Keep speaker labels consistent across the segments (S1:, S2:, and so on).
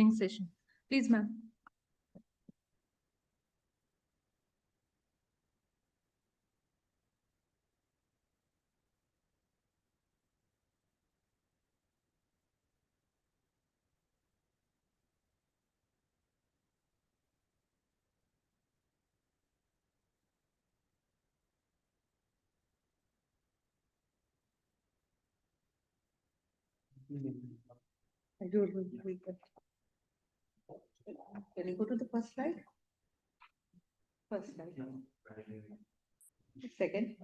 S1: staging session. Please, ma'am. I don't know. Can you go to the first slide? First slide. Second.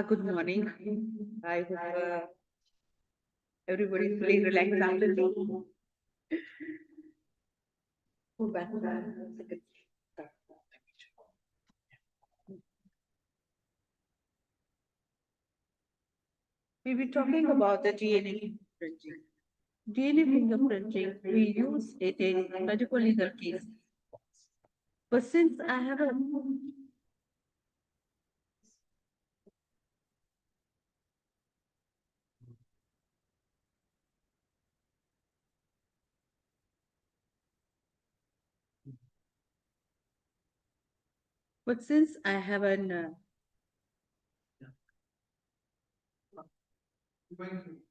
S1: Good morning. I hope everybody is fully relaxed after the. Go back. Second. We'll be talking about the DNA printing. DNA fingerprinting, we use it in medical legal cases. But since I have a but since I have an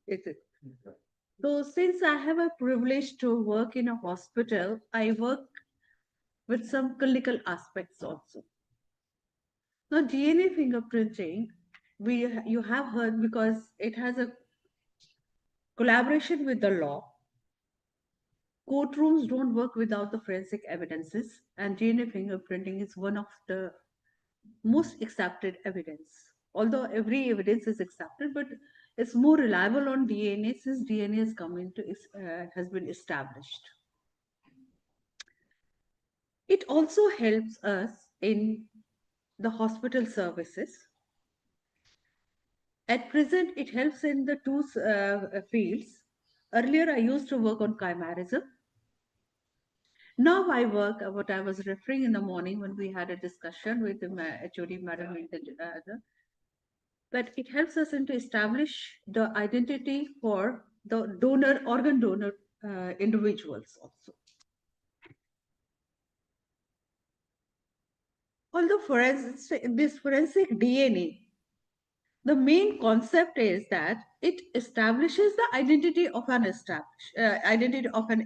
S1: is it? So since I have a privilege to work in a hospital, I work with some clinical aspects also. Now DNA fingerprinting, you have heard because it has a collaboration with the law. Courtrooms don't work without the forensic evidences, and DNA fingerprinting is one of the most accepted evidence. Although every evidence is accepted, but it's more reliable on DNA since DNA has come into has been established. It also helps us in the hospital services. At present, it helps in the two fields. Earlier, I used to work on chimerism. Now I work, what I was referring in the morning when we had a discussion with the HOD madam, that it helps us to establish the identity for the organ donor individuals also. Although this forensic DNA, the main concept is that it establishes the identity of an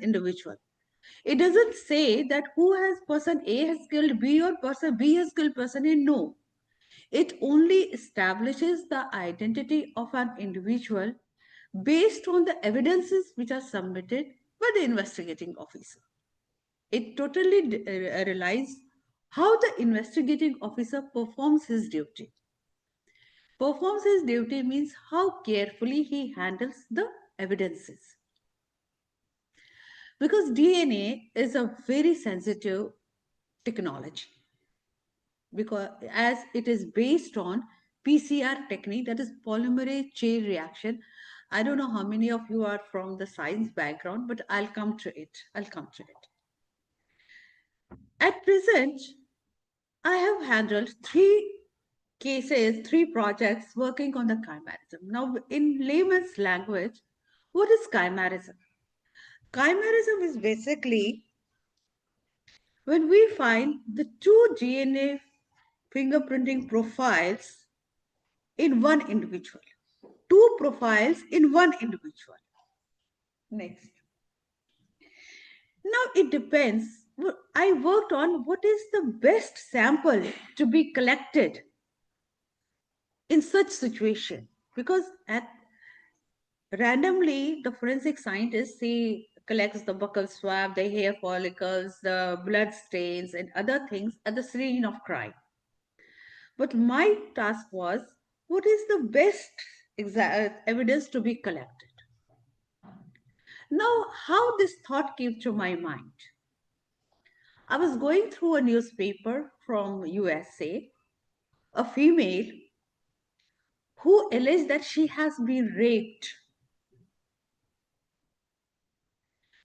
S1: individual. It doesn't say that who has person A has killed B or person B has killed person A. No. It only establishes the identity of an individual based on the evidences which are submitted by the investigating officer. It totally relies how the investigating officer performs his duty. Performs his duty means how carefully he handles the evidences. Because DNA is a very sensitive technology. Because as it is based on PCR technique, that is polymerase chain reaction. I don't know how many of you are from the science background, but I'll come to it. At present, I have handled 3 cases, 3 projects working on the chimerism. Now, in layman's language, what is chimerism? Chimerism is basically when we find the 2 DNA fingerprinting profiles in one individual. 2 profiles in one individual. Next. Now it depends. I worked on what is the best sample to be collected in such situation, because at randomly the forensic scientist, he collects the buccal swab, the hair follicles, the blood stains and other things at the scene of crime. But my task was, what is the best evidence to be collected? Now, how this thought came to my mind? I was going through a newspaper from USA. a female who alleged that she has been raped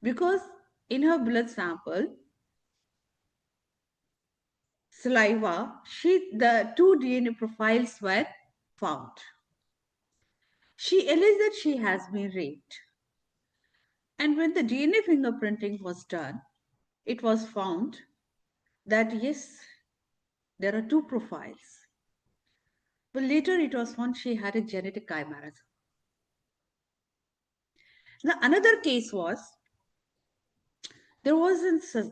S1: because in her blood sample, saliva, the two DNA profiles were found. She alleged that she has been raped. And when the DNA fingerprinting was done, it was found that yes, there are two profiles. But later it was found she had a genetic chimerism. Now, another case was there was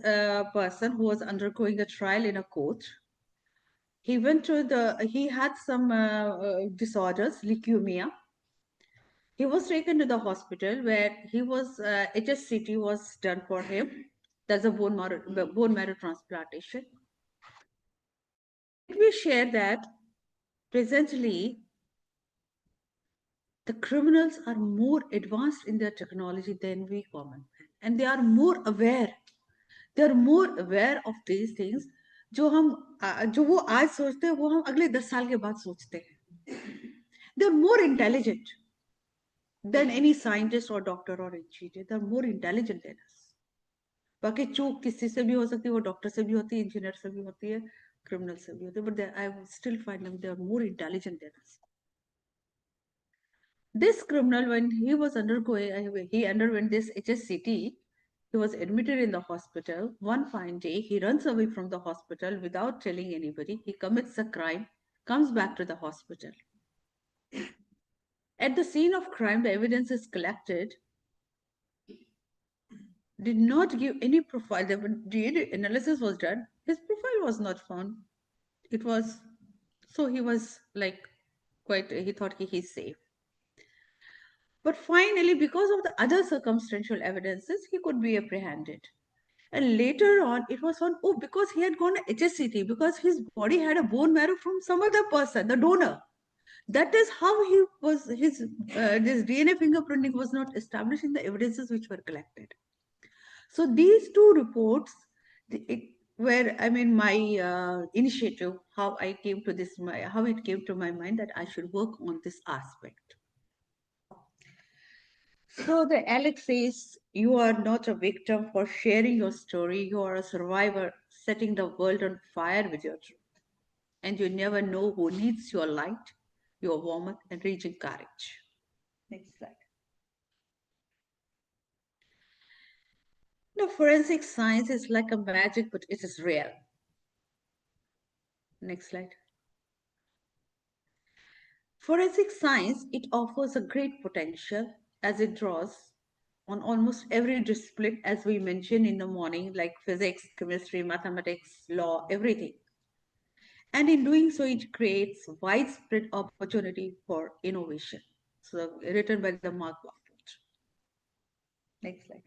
S1: a person who was undergoing a trial in a court. He had some disorders, leukemia. He was taken to the hospital where HSCT was done for him. That's a bone marrow transplantation. Let me share that presently the criminals are more advanced in their technology than we common man, and they are more aware. They are more aware of these things. जो वो आज सोचते हैं वो हम अगले 10 साल के बाद सोचते हैं. They are more intelligent than any scientist or doctor or engineer. They are more intelligent than us. बाकी चूक किसी से भी हो सकती है, वो डॉक्टर से भी होती है, इंजीनियर से भी होती है, criminal से भी होती है, but I still find them they are more intelligent than us. This criminal, when he was he underwent this HSCT, he was admitted in the hospital. One fine day, he runs away from the hospital without telling anybody. He commits a crime, comes back to the hospital. At the scene of crime, the evidence is collected, did not give any profile. The DNA analysis was done. His profile was not found. It was, so he was like he thought he's safe. But finally, because of the other circumstantial evidences, he could be apprehended. And later on, it was found, oh, because he had gone to HSCT, because his body had a bone marrow from some other person, the donor. That is how this DNA fingerprinting was not established in the evidences which were collected. So these two reports, were, I mean, my initiative, how how it came to my mind that I should work on this aspect. So the Alex says, you are not a victim for sharing your story. You are a survivor setting the world on fire with your truth. And you never know who needs your light, your warmth, and reaching courage. Next slide. Now, forensic science is like a magic, but it is real. Next slide. Forensic science, it offers a great potential as it draws on almost every discipline, as we mentioned in the morning, like physics, chemistry, mathematics, law, everything. And in doing so, it creates widespread opportunity for innovation. So, written by the Mark Buffett. Next slide.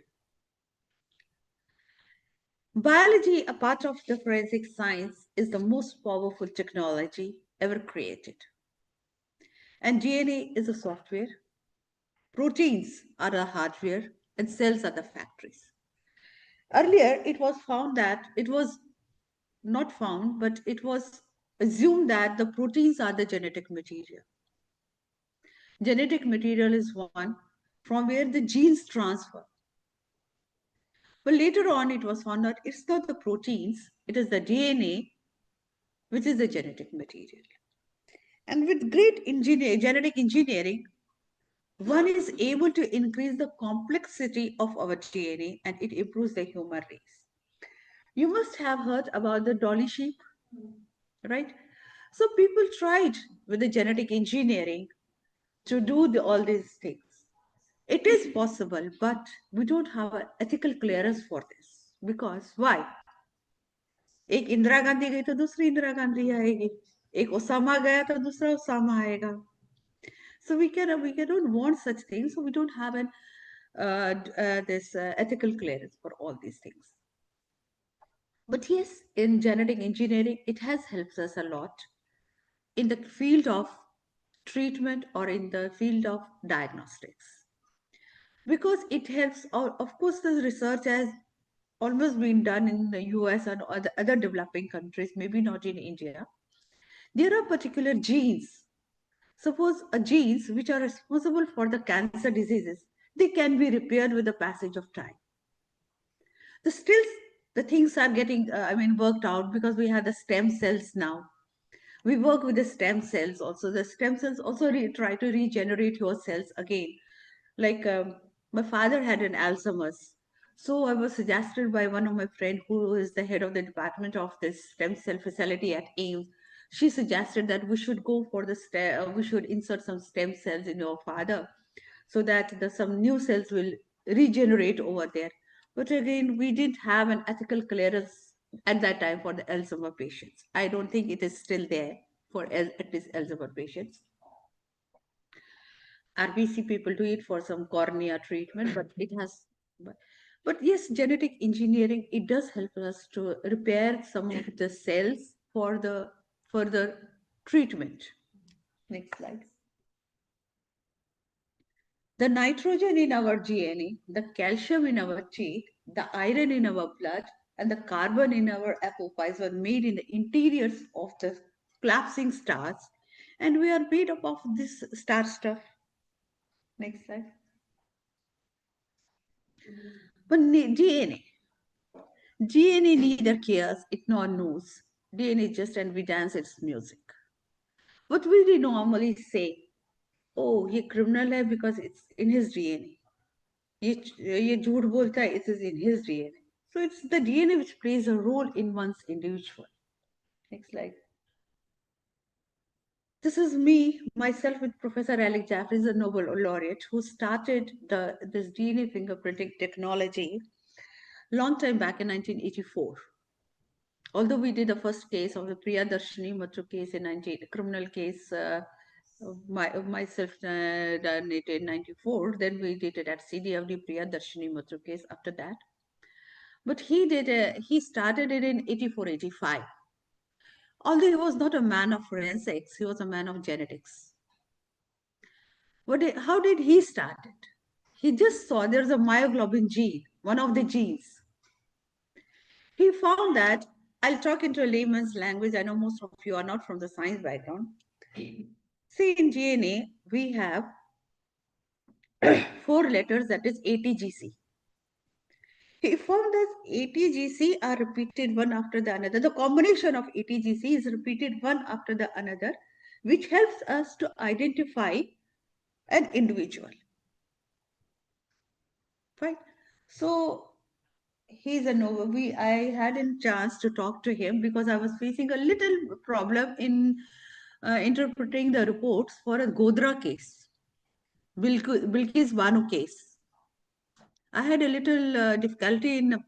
S1: Biology, a part of the forensic science, is the most powerful technology ever created. And DNA is a software, proteins are the hardware, and cells are the factories. Earlier, it was not found, but it was assumed that the proteins are the genetic material. Genetic material is one from where the genes transfer. But later on, it was found that it's not the proteins, it is the DNA, which is the genetic material. And with genetic engineering, one is able to increase the complexity of our DNA and it improves the human race. You must have heard about the dolly sheep, right? So people tried with the genetic engineering to do all these things. It is possible, but we don't have an ethical clearance for this. Because why? एक इंदिरा गांधी गई तो दूसरी इंदिरा गांधी आएगी, एक Osama गया तो दूसरा Osama आएगा. So we don't want such things. So we don't have this ethical clearance for all these things. But yes, in genetic engineering, it has helped us a lot in the field of treatment or in the field of diagnostics. Because it helps, of course, the research has almost been done in the US and other developing countries, maybe not in India. There are particular genes. Suppose a genes which are responsible for the cancer diseases, they can be repaired with the passage of time. The still the things are getting worked out because we have the stem cells now. We work with the stem cells also. The stem cells also try to regenerate your cells again. Like my father had an Alzheimer's. So I was suggested by one of my friend who is the head of the department of this stem cell facility at AIMS. She suggested that we should go for we should insert some stem cells in your father so that some new cells will regenerate over there. But again, we didn't have an ethical clearance at that time for the Alzheimer patients. I don't think it is still there for at least Alzheimer patients. RBC people do it for some cornea treatment, but it has. But, but yes, genetic engineering, it does help us to repair some of the cells for the further treatment. Next slide. The nitrogen in our DNA, the calcium in our teeth, the iron in our blood, and the carbon in our apple pies were made in the interiors of the collapsing stars. And we are made up of this star stuff. Next slide. But DNA neither cares, it nor knows. DNA just and we dance its music. What we normally say, oh, ये criminal है because it's in his DNA. ये झूठ बोलता है, it is in his DNA. So it's the DNA which plays a role in one's individual. Next slide. This is me, myself with Professor Alec Jeffries, a Nobel laureate, who started this DNA fingerprinting technology long time back in 1984. Although we did the first case of the Priyadarshini Matru case in 19, criminal case, myself done it in 94, then we did it at CDFD Priyadarshini Matru case after that. But he started it in 84, 85. Although he was not a man of forensics, he was a man of genetics. How did he start it? He just saw there's a myoglobin gene, one of the genes. He found that, I'll talk into a layman's language. I know most of you are not from the science background. See, in DNA, we have 4 letters, that is ATGC. He found that ATGC are repeated one after the another. The combination of ATGC is repeated one after the another, which helps us to identify an individual. Fine. So he's a Nova. I had a chance to talk to him because I was facing a little problem in interpreting the reports for a Godra case, Bilkis Banu case. I had a little difficulty in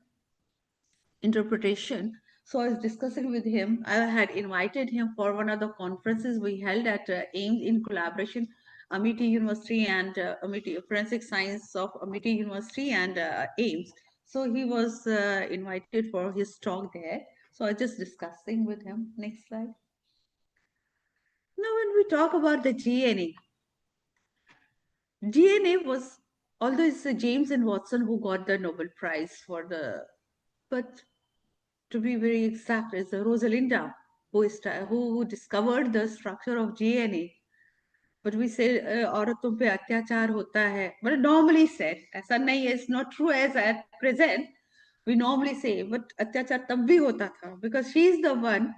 S1: interpretation. So I was discussing with him. I had invited him for one of the conferences we held at AIMS in collaboration, Amity University and Amity Forensic Science of Amity University and AIMS. So he was invited for his talk there. So I was just discussing with him. Next slide. Now, when we talk about the DNA was, although it's James and Watson who got the Nobel Prize for but to be very exact, is Rosalinda, who discovered the structure of DNA. But we say औरतों पे अत्याचार होता है. But normally said, ऐसा नहीं है, it's not true as at present. We normally say, but अत्याचार तब भी होता था because she is the one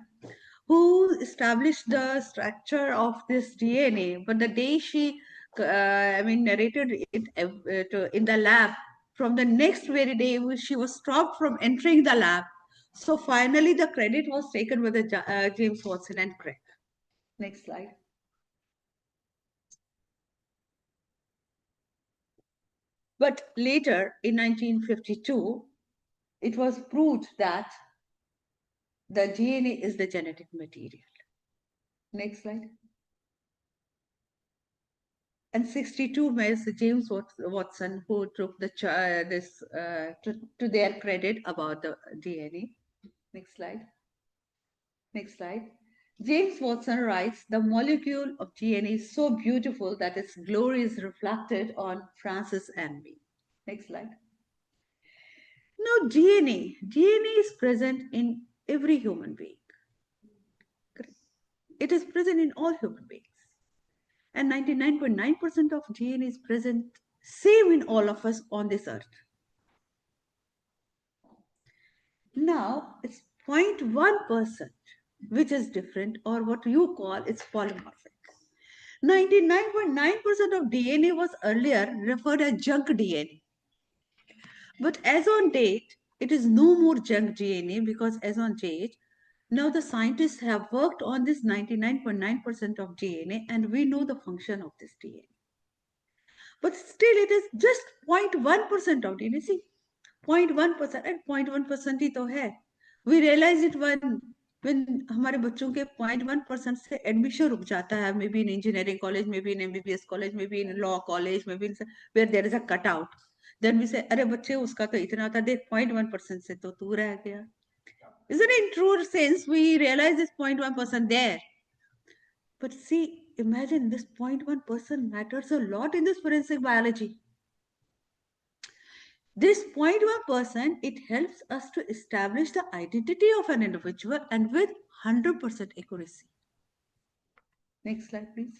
S1: who established the structure of this DNA. But the day she, narrated it in the lab, from the next very day, she was stopped from entering the lab. So finally, the credit was taken by the James Watson and Crick. Next slide. But later, in 1952, it was proved that the DNA is the genetic material. Next slide. And 62 males, James Watson, who took this to their credit about the DNA. Next slide. Next slide. James Watson writes, the molecule of DNA is so beautiful that its glory is reflected on Francis and me. Next slide. Now, DNA is present in every human being. It is present in all human beings. And 99.9% of DNA is present, same in all of us on this earth. Now, it's 0.1%, which is different, or what you call it's polymorphic. 99.9% of DNA was earlier referred as junk DNA. But as on date, it is no more junk DNA because as on date, now the scientists have worked on this 99.9% of DNA and we know the function of this DNA. But still it is just 0.1% of DNA. See, 0.1% and 0.1% ही तो है. We realize it when हमारे बच्चों के 0.1% से admission रुक जाता है, maybe in engineering college, maybe in MBBS college, maybe in law college, maybe in where there is a cutout. Then we say, अरे बच्चे उसका तो इतना था, देख 0.1% से तो तू रह गया. Isn't it in true sense we realize this 0.1% there? But see, imagine this 0.1% matters a lot in this forensic biology. This 0.1%, it helps us to establish the identity of an individual and with 100% accuracy. Next slide, please.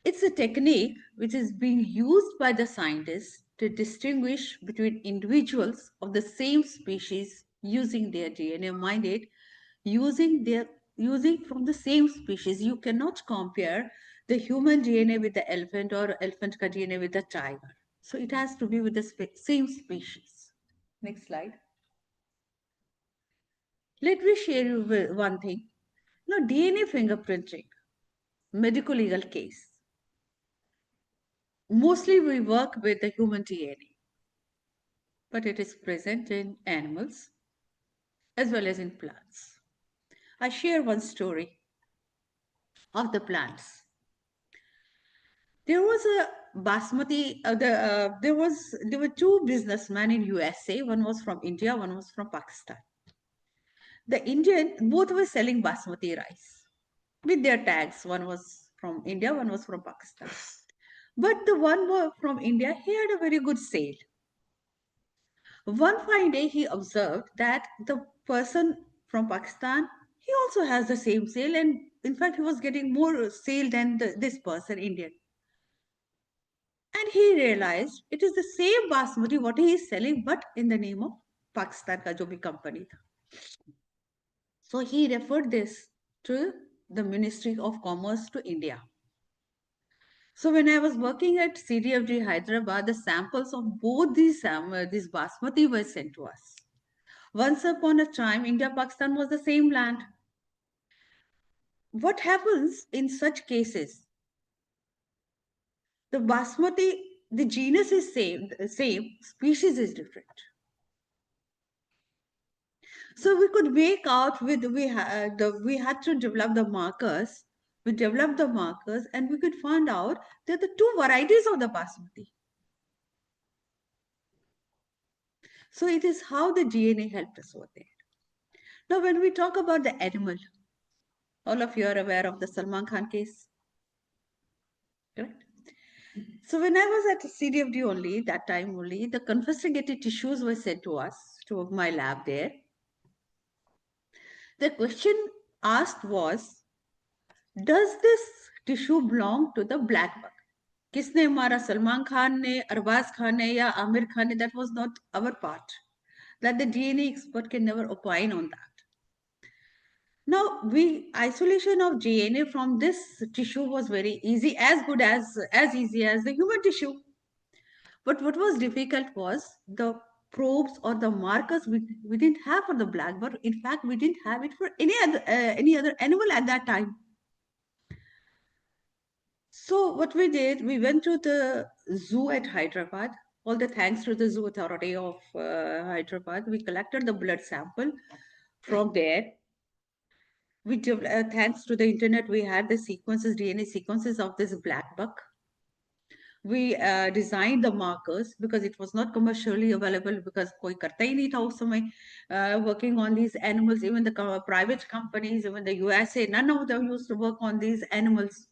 S1: It's a technique which is being used by the scientists to distinguish between individuals of the same species using their DNA. Mind it, using from the same species. You cannot compare the human DNA with the elephant or elephant ka DNA with the tiger. So it has to be with the same species. Next slide. Let me share you with one thing. Now, DNA fingerprinting, medical legal case. Mostly we work with the human DNA, but it is present in animals as well as in plants. I share one story of the plants. There was a basmati. There were two businessmen in USA. One was from India, one was from Pakistan. The Indian both were selling basmati rice with their tags. One was from India, one was from Pakistan. But the one from India, he had a very good sale. One fine day, he observed that the person from Pakistan, he also has the same sale, and in fact, he was getting more sale than this person, Indian. And he realized it is the same basmati what he is selling, but in the name of Pakistan ka jo bhi company tha. So he referred this to the Ministry of Commerce to India. So when I was working at CDFG Hyderabad, the samples of both these basmati were sent to us. Once upon a time, India-Pakistan was the same land. What happens in such cases? The basmati, the genus is same, species is different. So we could make out we had to develop the markers. We developed the markers and we could find out that the two varieties of the basmati. So it is how the DNA helped us over there. Now, when we talk about the animal, all of you are aware of the Salman Khan case, correct? So when I was at CDFD only, that time only, the confiscated tissues were sent to us, to my lab there. The question asked was, does this tissue belong to the black bug? किसने मारा सलमान खान ने अरबाज खान ने या आमिर खान ने? That was not our part. That the DNA expert can never opine on that. Now, isolation of DNA from this tissue was very easy, as good as easy as the human tissue. But what was difficult was the probes or the markers we didn't have for the black bug. In fact, we didn't have it for any other animal at that time. So what we did, we went to the zoo at Hyderabad. All the thanks to the zoo authority of Hyderabad. We collected the blood sample from there. Thanks to the internet, we had the sequences, DNA sequences of this black buck. We designed the markers because it was not commercially available because koi karta hi nahi tha us samay, working on these animals. Even the private companies, even the USA, none of them used to work on these animals.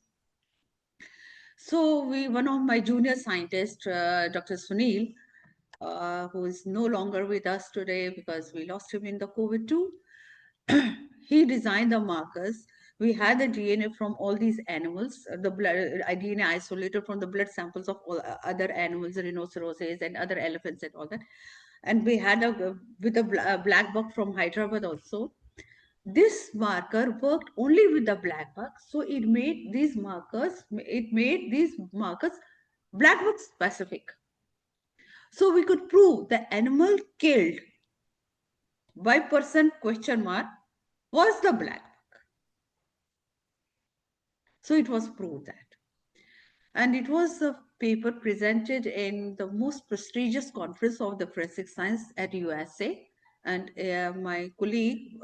S1: So one of my junior scientists, Dr. Sunil, who is no longer with us today because we lost him in the COVID too, he designed the markers. We had the DNA from all these animals, the blood DNA isolated from the blood samples of all other animals, rhinoceroses and other elephants and all that. And we had a with a black buck from Hyderabad also. This marker worked only with the black buck, so it made these markers black buck specific. So we could prove the animal killed by person question mark was the black buck. So it was proved that. And it was a paper presented in the most prestigious conference of the forensic science at USA. And my colleague,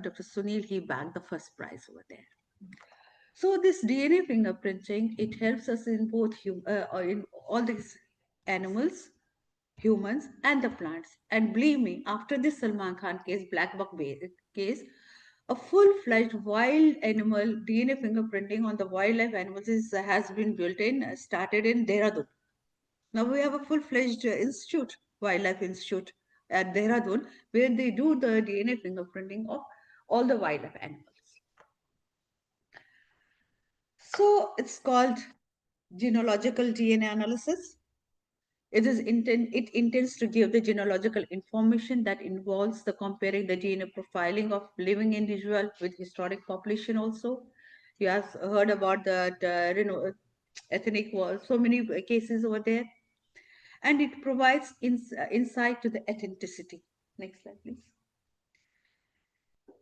S1: Dr. Sunil, he bagged the first prize over there. So this DNA fingerprinting, it helps us in in all these animals, humans, and the plants. And believe me, after this Salman Khan case, Black Buck case, a full-fledged wild animal DNA fingerprinting on the wildlife animals has been built in, started in Dehradun. Now we have a full-fledged institute, wildlife institute at Dehradun, where they do the DNA fingerprinting of all the wildlife animals. So it's called genealogical DNA analysis. It intends to give the genealogical information that involves the comparing the DNA profiling of living individual with historic population also. You have heard about that ethnic war, so many cases over there. And it provides insight to the authenticity. Next slide, please.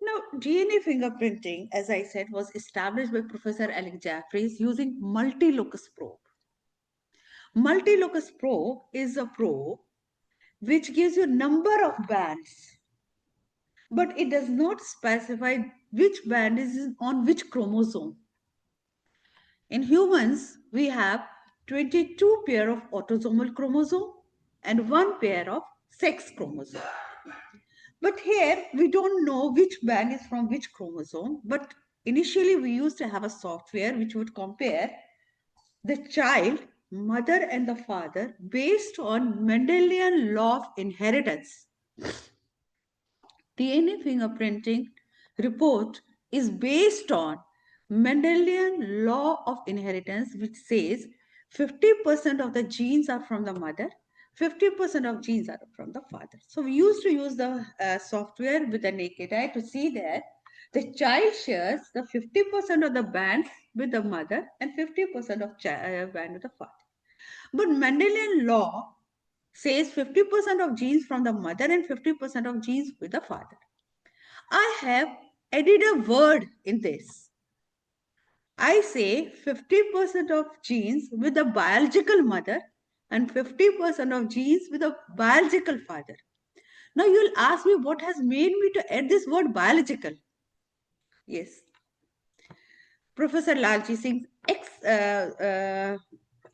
S1: Now, DNA fingerprinting, as I said, was established by Professor Alec Jeffreys using multi-locus probe. Multi-locus probe is a probe which gives you a number of bands, but it does not specify which band is on which chromosome. In humans, we have 22 pair of autosomal chromosome and one pair of sex chromosome. But here, we don't know which band is from which chromosome, but initially we used to have a software which would compare the child, mother and the father based on Mendelian law of inheritance. DNA fingerprinting report is based on Mendelian law of inheritance, which says 50% of the genes are from the mother, 50% of genes are from the father. So we used to use the software with the naked eye to see that the child shares the 50% of the band with the mother and 50% of band with the father. But Mendelian law says 50% of genes from the mother and 50% of genes with the father. I have added a word in this. I say 50% of genes with the biological mother and 50% of genes with a biological father. Now you'll ask me what has made me to add this word biological. Yes. Professor Lalji Singh,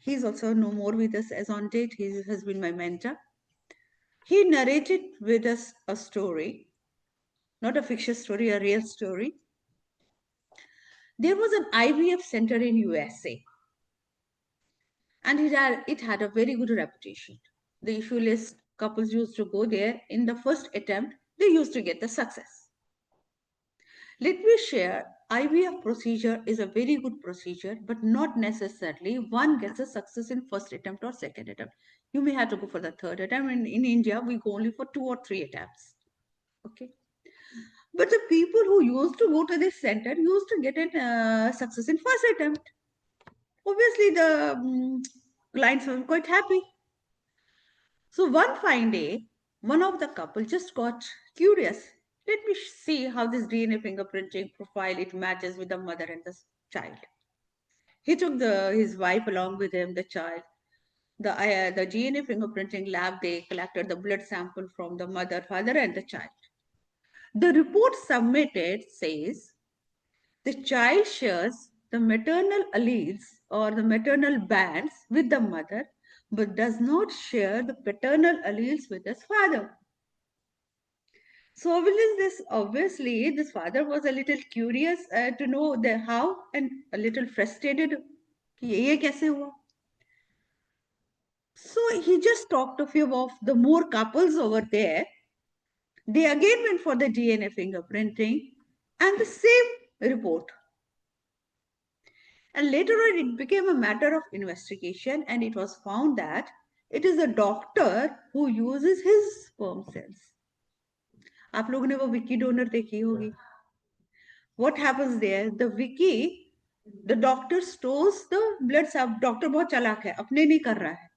S1: he's also no more with us as on date. He has been my mentor. He narrated with us a story, not a fiction story, a real story. There was an IVF center in USA, and it had a very good reputation. The issue list couples used to go there. In the first attempt, they used to get the success. Let me share, IVF procedure is a very good procedure, but not necessarily one gets a success in first attempt or second attempt. You may have to go for the third attempt. In India, we go only for 2 or 3 attempts. Okay. But the people who used to go to this center used to get a success in first attempt. Obviously, the clients were quite happy. So one fine day, one of the couple just got curious. Let me see how this DNA fingerprinting profile it matches with the mother and the child. He took his wife along with him, the child. The DNA fingerprinting lab, they collected the blood sample from the mother, father, and the child. The report submitted says the child shares the maternal alleles or the maternal bands with the mother, but does not share the paternal alleles with his father. So obviously this father was a little curious to know the how and a little frustrated. कि ये कैसे हुआ? So he just talked to a few of the more couples over there. They again went for the DNA fingerprinting, and the same report. And later on, it became a matter of investigation, and it was found that it is a doctor who uses his sperm cells. आप लोगों ने वो Vicky donor देखी होगी. What happens there? The wiki, the doctor stores the blood sample. Doctor बहुत चालाक है, अपने नहीं कर रहा है,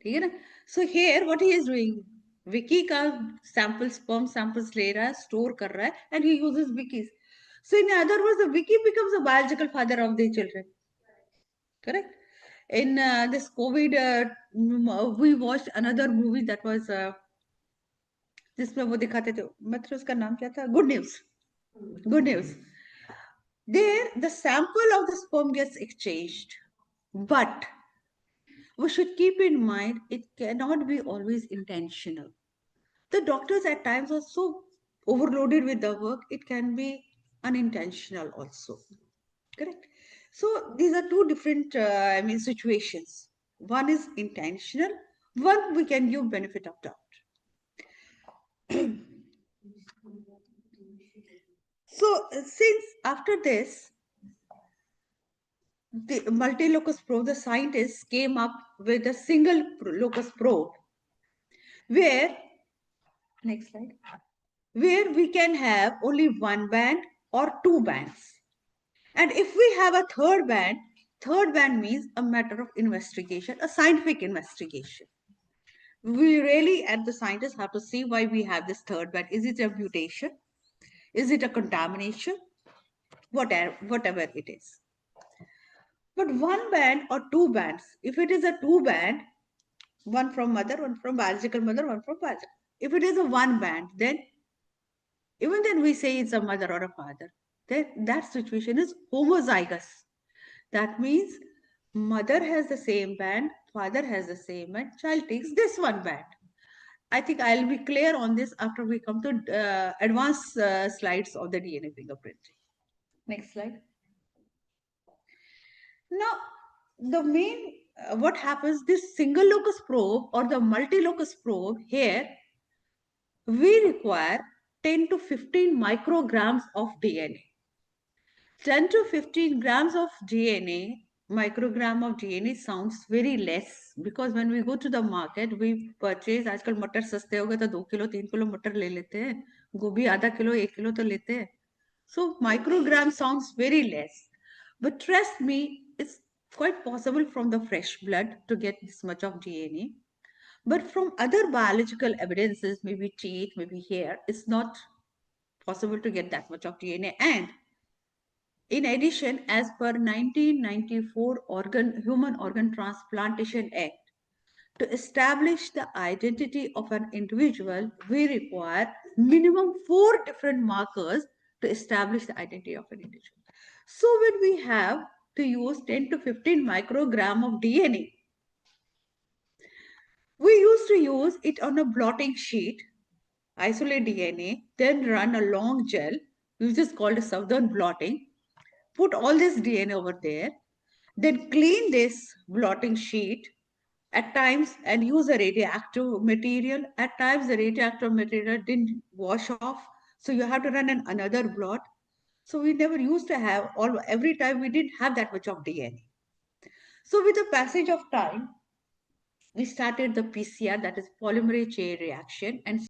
S1: ठीक है ना. So here what he is doing, wiki का samples, sperm samples ले रहा है, store कर रहा है, and he uses wikis. So in other words, the wiki becomes the biological father of the children. Correct? In this COVID, we watched another movie that was जिसमें वो दिखाते थे, मतलब उसका नाम क्या था, good news. Good news. There, the sample of the sperm gets exchanged, but we should keep in mind it cannot be always intentional. The doctors at times are so overloaded with the work, it can be unintentional also. Correct? So these are two different, situations. One is intentional, one we can give benefit of doubt. So since after this, the multi-locus probe, the scientists came up with a single locus probe where, next slide, where we can have only one band or two bands. And if we have a third band means a matter of investigation, a scientific investigation. We really, at the scientists, have to see why we have this third band. Is it a mutation? Is it a contamination? Whatever it is. But one band or two bands, if it is a two band, one from mother, one from biological mother, one from father. If it is a one band, then even then we say it's a mother or a father. Then that situation is homozygous. That means mother has the same band, father has the same band, child takes this one band. I think I'll be clear on this after we come to advanced slides of the DNA fingerprinting. Next slide. Now, the main, what happens, this single locus probe or the multi-locus probe here, we require 10 to 15 micrograms of DNA. 10 to 15 grams of DNA, microgram of DNA sounds very less because when we go to the market, we purchase, आजकल मटर सस्ते हो गए तो 2 kilo 3 kilo मटर ले लेते हैं, गोभी आधा किलो 1 किलो तो लेते हैं. So microgram sounds very less. But trust me, it's quite possible from the fresh blood to get this much of DNA. But from other biological evidences, maybe teeth, maybe hair, it's not possible to get that much of DNA. And in addition, as per 1994 Human Organ Transplantation Act, to establish the identity of an individual, we require minimum 4 different markers to establish the identity of an individual. So when we have to use 10 to 15 microgram of DNA, we used to use it on a blotting sheet, isolate DNA, then run a long gel, which is called a southern blotting, put all this DNA over there, then clean this blotting sheet at times and use a radioactive material. At times, the radioactive material didn't wash off, so you have to run another blot. So we never used to have every time we didn't have that much of DNA. So with the passage of time, we started the PCR, that is polymerase chain reaction, and